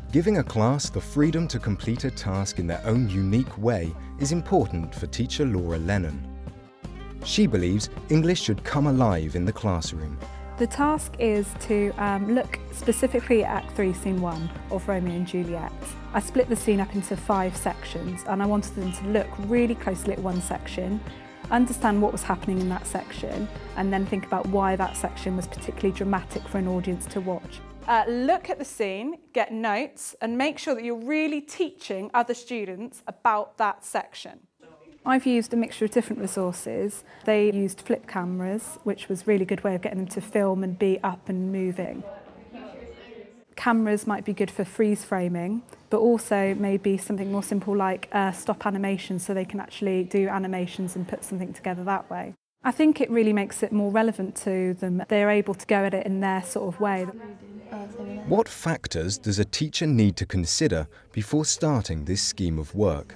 Giving a class the freedom to complete a task in their own unique way is important for teacher Laura Lennon. She believes English should come alive in the classroom. The task is to look specifically at Act 3, Scene 1 of Romeo and Juliet. I split the scene up into 5 sections and I wanted them to look really closely at one section, understand what was happening in that section, and then think about why that section was particularly dramatic for an audience to watch. Look at the scene, get notes, and make sure that you're really teaching other students about that section. I've used a mixture of different resources. They used flip cameras, which was a really good way of getting them to film and be up and moving. Cameras might be good for freeze framing, but also maybe something more simple like stop animation, so they can actually do animations and put something together that way. I think it really makes it more relevant to them. They're able to go at it in their sort of way. What factors does a teacher need to consider before starting this scheme of work?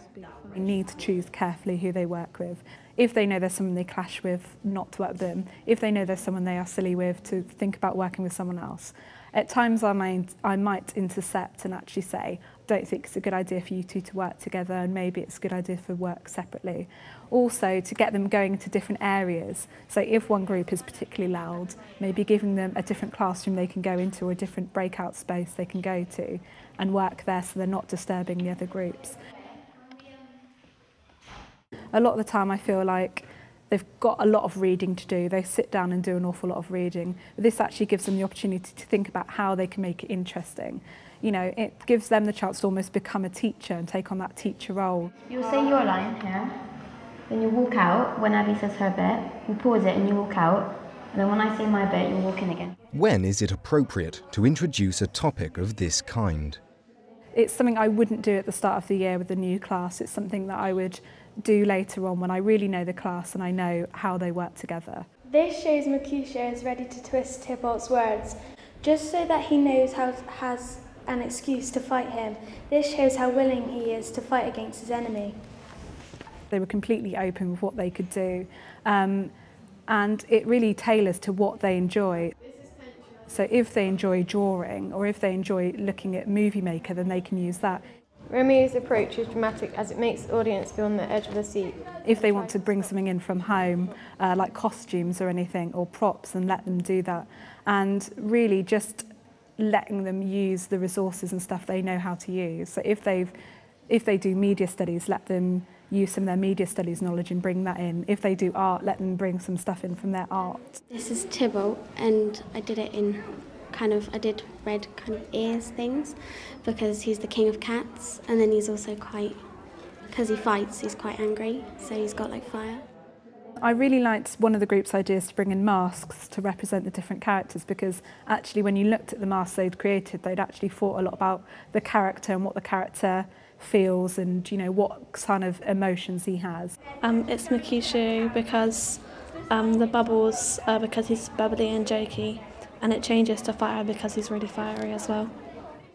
They need to choose carefully who they work with. If they know there's someone they clash with, not to work with them. If they know there's someone they are silly with, to think about working with someone else. At times I might intercept and actually say, I don't think it's a good idea for you two to work together, and maybe it's a good idea for work separately. Also, to get them going to different areas. So if one group is particularly loud, maybe giving them a different classroom they can go into or a different breakout space they can go to and work there so they're not disturbing the other groups. A lot of the time I feel like they've got a lot of reading to do. They sit down and do an awful lot of reading. But this actually gives them the opportunity to think about how they can make it interesting. You know, it gives them the chance to almost become a teacher and take on that teacher role. You'll say your line here, then you walk out when Abby says her bit, you pause it and you walk out, and then when I say my bit, you walk in again. When is it appropriate to introduce a topic of this kind? It's something I wouldn't do at the start of the year with a new class. It's something that I would do later on when I really know the class and I know how they work together. This shows Mercutio is ready to twist Tybalt's words, just so that he knows has an excuse to fight him. This shows how willing he is to fight against his enemy. They were completely open with what they could do, and it really tailors to what they enjoy. So if they enjoy drawing or if they enjoy looking at Movie Maker, then they can use that. Romeo's approach is dramatic as it makes the audience feel on the edge of the seat. If they want to bring something in from home, like costumes or anything, or props, then let them do that. And really just letting them use the resources and stuff they know how to use. So if they do media studies, let them use some of their media studies knowledge and bring that in. If they do art, let them bring some stuff in from their art. This is Tybalt, and I did it in I did red kind of ears things because he's the king of cats, and then he's also because he fights, he's quite angry, so he's got like fire. I really liked one of the group's ideas to bring in masks to represent the different characters, because actually when you looked at the masks they'd created, they'd actually thought a lot about the character and what the character feels and, you know, what kind of emotions he has. It's Mercutio because the bubbles are because he's bubbly and jokey, and it changes to fire because he's really fiery as well.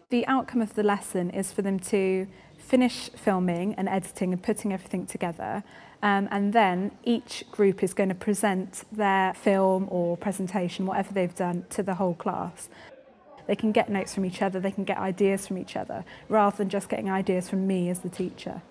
The outcome of the lesson is for them to finish filming and editing and putting everything together, and then each group is going to present their film or presentation, whatever they've done, to the whole class. They can get notes from each other, they can get ideas from each other, rather than just getting ideas from me as the teacher.